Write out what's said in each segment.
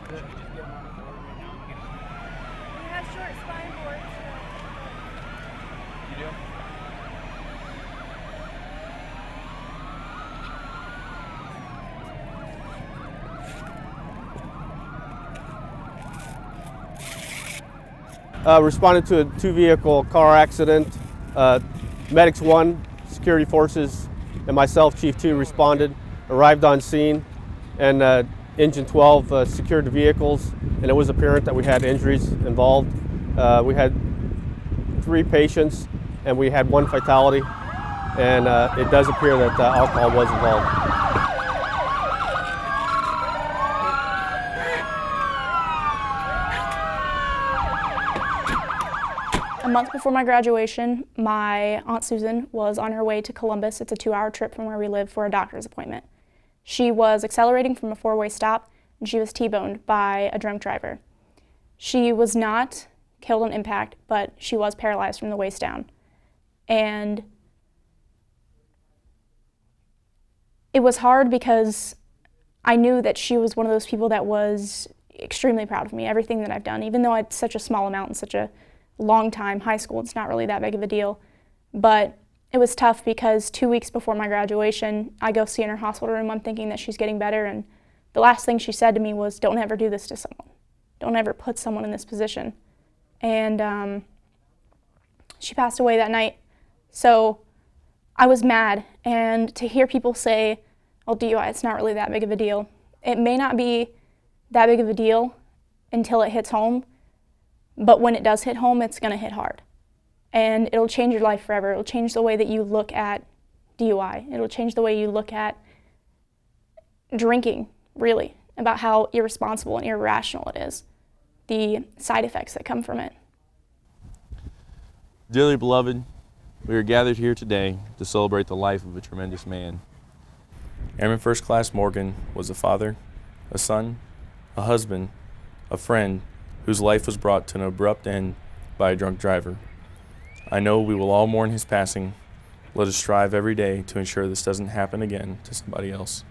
He has short spine boards. You do? Responded to a two-vehicle car accident. Medics 1, security forces, and myself, Chief 2, responded, arrived on scene, and Engine 12 secured the vehicles, and it was apparent that we had injuries involved. We had 3 patients, and we had 1 fatality, and it does appear that alcohol was involved. A month before my graduation, my Aunt Susan was on her way to Columbus. It's a 2-hour trip from where we live for a doctor's appointment. She was accelerating from a 4-way stop, and she was T-boned by a drunk driver. She was not killed on impact, but she was paralyzed from the waist down. And it was hard because I knew that she was one of those people that was extremely proud of me, everything that I've done, even though it's such a small amount in such a long time. High school, it's not really that big of a deal. But it was tough because 2 weeks before my graduation, I go see her in her hospital room. I'm thinking that she's getting better, and the last thing she said to me was, "Don't ever do this to someone. Don't ever put someone in this position." And she passed away that night. So I was mad, and to hear people say, "Oh, DUI, it's not really that big of a deal." It may not be that big of a deal until it hits home, but when it does hit home, it's going to hit hard. And it'll change your life forever. It'll change the way that you look at DUI. It'll change the way you look at drinking, really, about how irresponsible and irrational it is, the side effects that come from it. Dearly beloved, we are gathered here today to celebrate the life of a tremendous man. Airman First Class Morgan was a father, a son, a husband, a friend, whose life was brought to an abrupt end by a drunk driver. I know we will all mourn his passing. Let us strive every day to ensure this doesn't happen again to somebody else.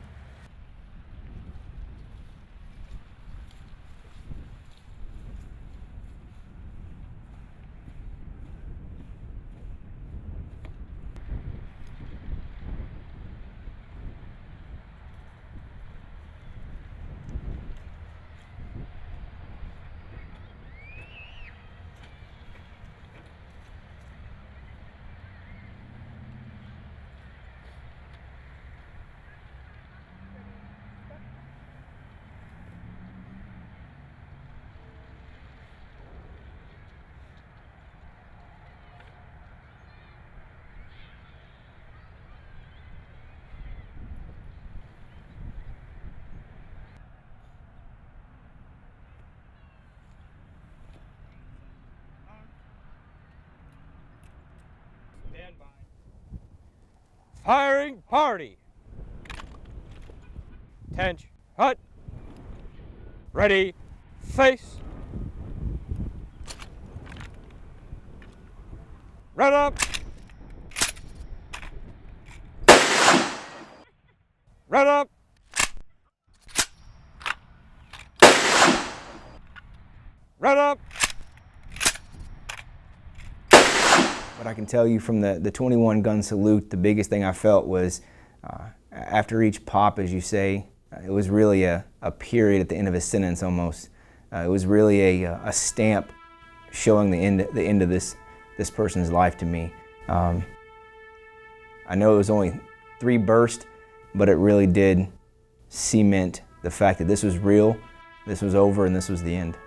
Firing party. Tench, hut. Ready, face. Run up. Run up. Run up. What I can tell you from the 21 gun salute, the biggest thing I felt was after each pop, as you say, it was really a period at the end of a sentence almost. It was really a stamp showing the end of this person's life to me. I know it was only 3 bursts, but it really did cement the fact that this was real, this was over, and this was the end.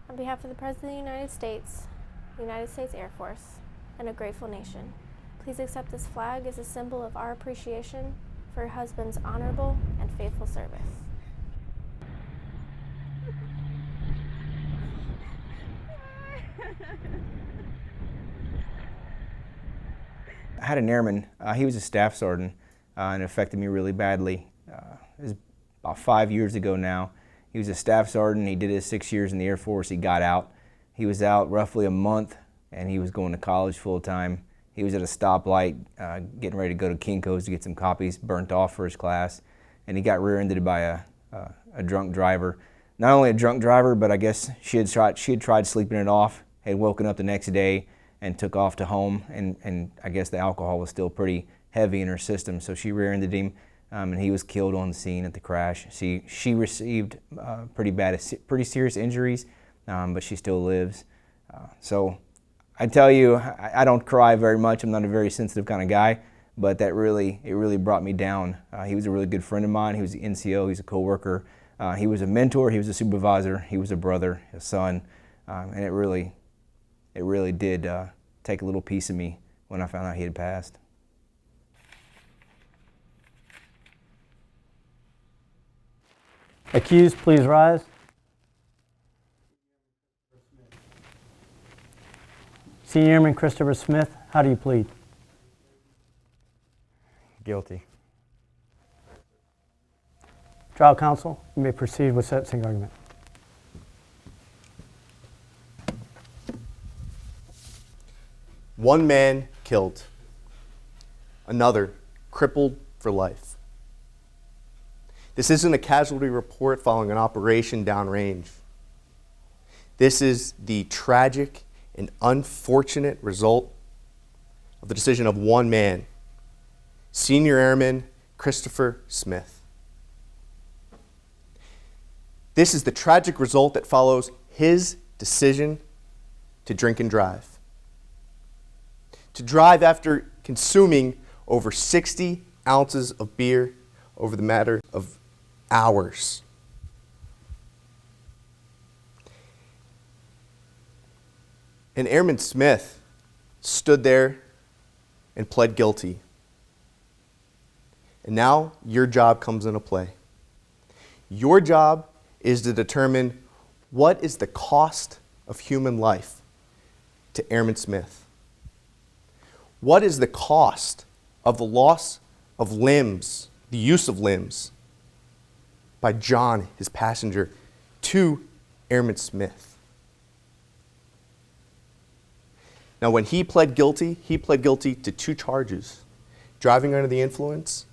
On behalf of the President of the United States Air Force, and a grateful nation, please accept this flag as a symbol of our appreciation for your husband's honorable and faithful service. I had an airman. He was a staff sergeant, and it affected me really badly. It was about 5 years ago now. He was a staff sergeant. He did his 6 years in the Air Force. He got out. He was out roughly a month, and he was going to college full time. He was at a stoplight getting ready to go to Kinko's to get some copies burnt off for his class, and he got rear-ended by a drunk driver. Not only a drunk driver, but I guess she had tried sleeping it off, had woken up the next day and took off to home, and I guess the alcohol was still pretty heavy in her system, so she rear-ended him, and he was killed on the scene at the crash. She received pretty serious injuries, but she still lives. So I tell you, I don't cry very much. I'm not a very sensitive kind of guy, but it really brought me down. He was a really good friend of mine. He was the NCO. He's a co-worker. He was a mentor. He was a supervisor. He was a brother, a son, and it really did take a little piece of me when I found out he had passed. Accused, please rise. Senior Airman Christopher Smith, how do you plead? Guilty. Trial counsel, you may proceed with sentencing argument. One man killed, another crippled for life. This isn't a casualty report following an operation downrange. This is the tragic and unfortunate result of the decision of one man, Senior Airman Christopher Smith. This is the tragic result that follows his decision to drink and drive. To drive after consuming over 60 ounces of beer over the matter of hours. And Airman Smith stood there and pled guilty. And now your job comes into play. Your job is to determine what is the cost of human life to Airman Smith. What is the cost of the loss of limbs, the use of limbs, by John, his passenger, to Airman Smith? Now, when he pled guilty to 2 charges: driving under the influence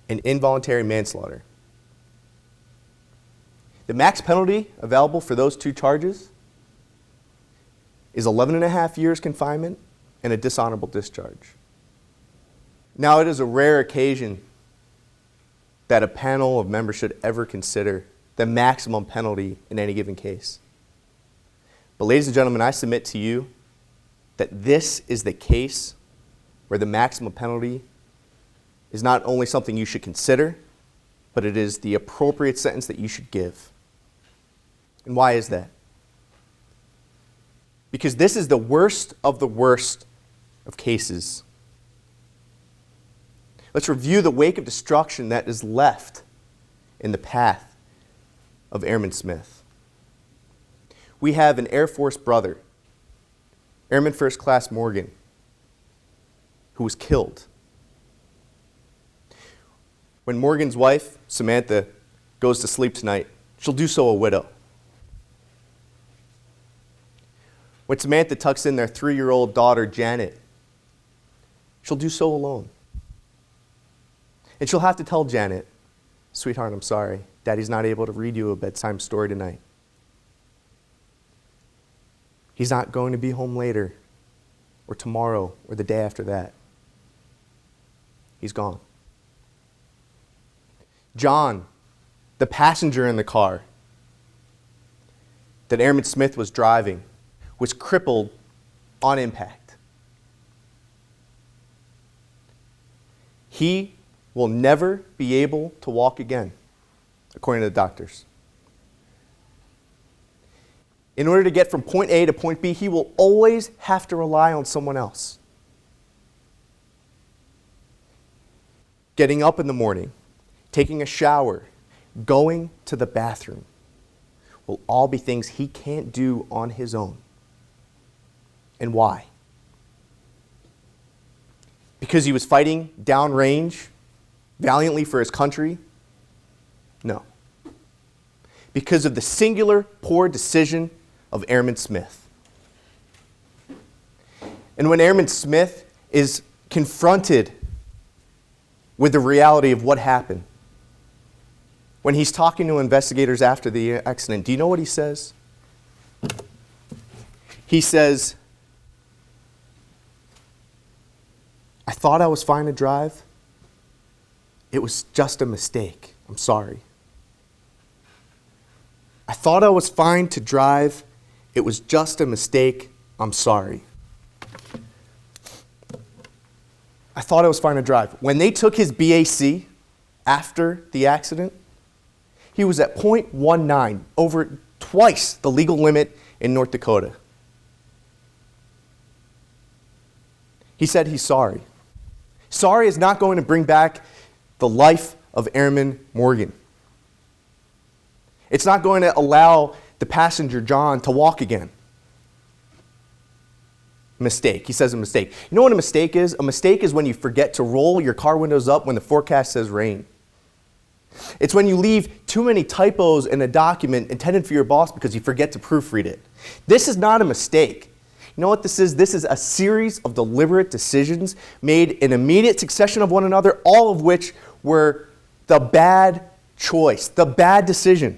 and involuntary manslaughter. The max penalty available for those 2 charges is 11.5 years confinement and a dishonorable discharge. Now, it is a rare occasion that a panel of members should ever consider the maximum penalty in any given case. But ladies and gentlemen, I submit to you that this is the case where the maximum penalty is not only something you should consider, but it is the appropriate sentence that you should give. And why is that? Because this is the worst of cases. Let's review the wake of destruction that is left in the path of Airman Smith. We have an Air Force brother, Airman First Class Morgan, who was killed. When Morgan's wife, Samantha, goes to sleep tonight, she'll do so a widow. When Samantha tucks in their 3-year-old daughter, Janet, she'll do so alone. And she'll have to tell Janet, "Sweetheart, I'm sorry. Daddy's not able to read you a bedtime story tonight. He's not going to be home later, or tomorrow, or the day after that. He's gone." John, the passenger in the car that Airman Smith was driving, was crippled on impact. He will never be able to walk again. according to the doctors. In order to get from point A to point B, he will always have to rely on someone else. Getting up in the morning, taking a shower, going to the bathroom will all be things he can't do on his own. And why? Because he was fighting downrange valiantly for his country? No. Because of the singular poor decision of Airman Smith. And when Airman Smith is confronted with the reality of what happened, when he's talking to investigators after the accident, do you know what he says? He says, "I thought I was fine to drive. It was just a mistake. I'm sorry. I thought I was fine to drive. It was just a mistake. I'm sorry." I thought I was fine to drive. When they took his BAC after the accident, he was at .19, over twice the legal limit in North Dakota. He said he's sorry. Sorry is not going to bring back the life of Airman Morgan. It's not going to allow the passenger, John, to walk again. Mistake. He says a mistake. You know what a mistake is? A mistake is when you forget to roll your car windows up when the forecast says rain. It's when you leave too many typos in a document intended for your boss because you forget to proofread it. This is not a mistake. You know what this is? This is a series of deliberate decisions made in immediate succession of one another, all of which were the bad choice, the bad decision.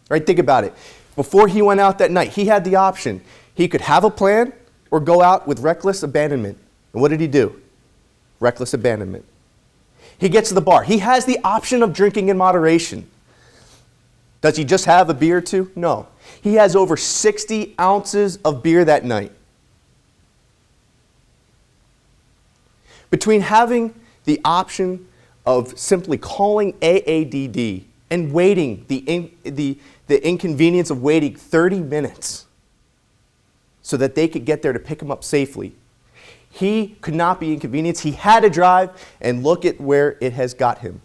Right? Think about it. Before he went out that night, he had the option. He could have a plan or go out with reckless abandonment. And what did he do? Reckless abandonment. He gets to the bar. He has the option of drinking in moderation. Does he just have a beer or two? No. He has over 60 ounces of beer that night. Between having the option of simply calling AADD and waiting, the inconvenience of waiting 30 minutes so that they could get there to pick him up safely, he could not be inconvenienced. He had to drive, and look at where it has got him.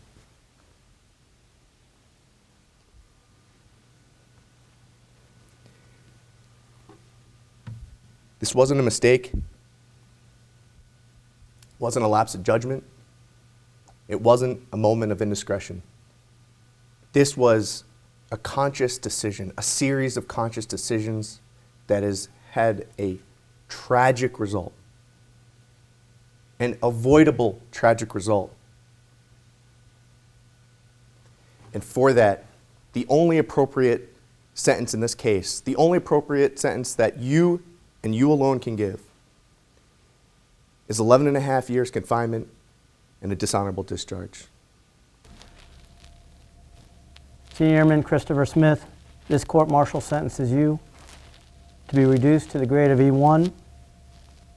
This wasn't a mistake. It wasn't a lapse of judgment. It wasn't a moment of indiscretion. This was a conscious decision, a series of conscious decisions that has had a tragic result, an avoidable tragic result. And for that, the only appropriate sentence in this case, the only appropriate sentence that you and you alone can give, is 11.5 years confinement and a dishonorable discharge. Senior Airman Christopher Smith, this court-martial sentences you to be reduced to the grade of E1,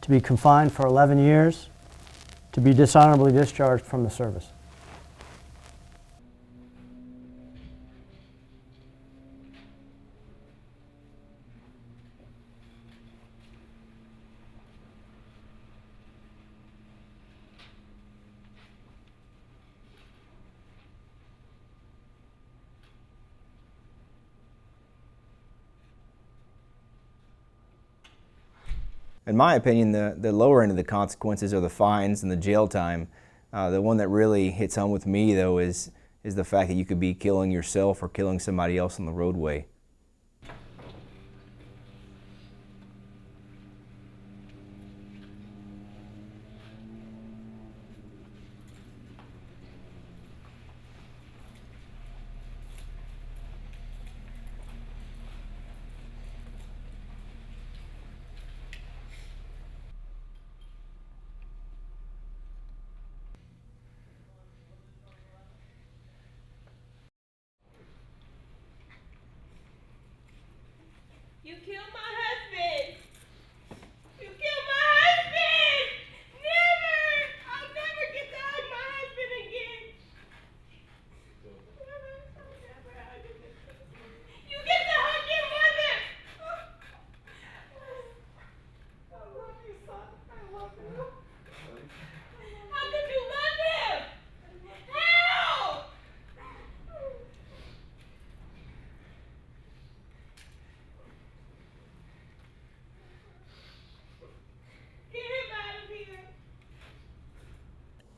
to be confined for 11 years, to be dishonorably discharged from the service. In my opinion, the lower end of the consequences are the fines and the jail time. The one that really hits home with me, though, is the fact that you could be killing yourself or killing somebody else on the roadway.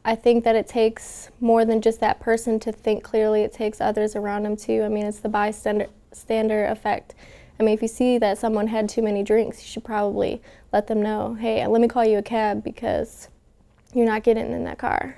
I think that it takes more than just that person to think clearly. It takes others around them too. I mean, it's the bystander effect. I mean, if you see that someone had too many drinks, you should probably let them know, hey, let me call you a cab because you're not getting in that car.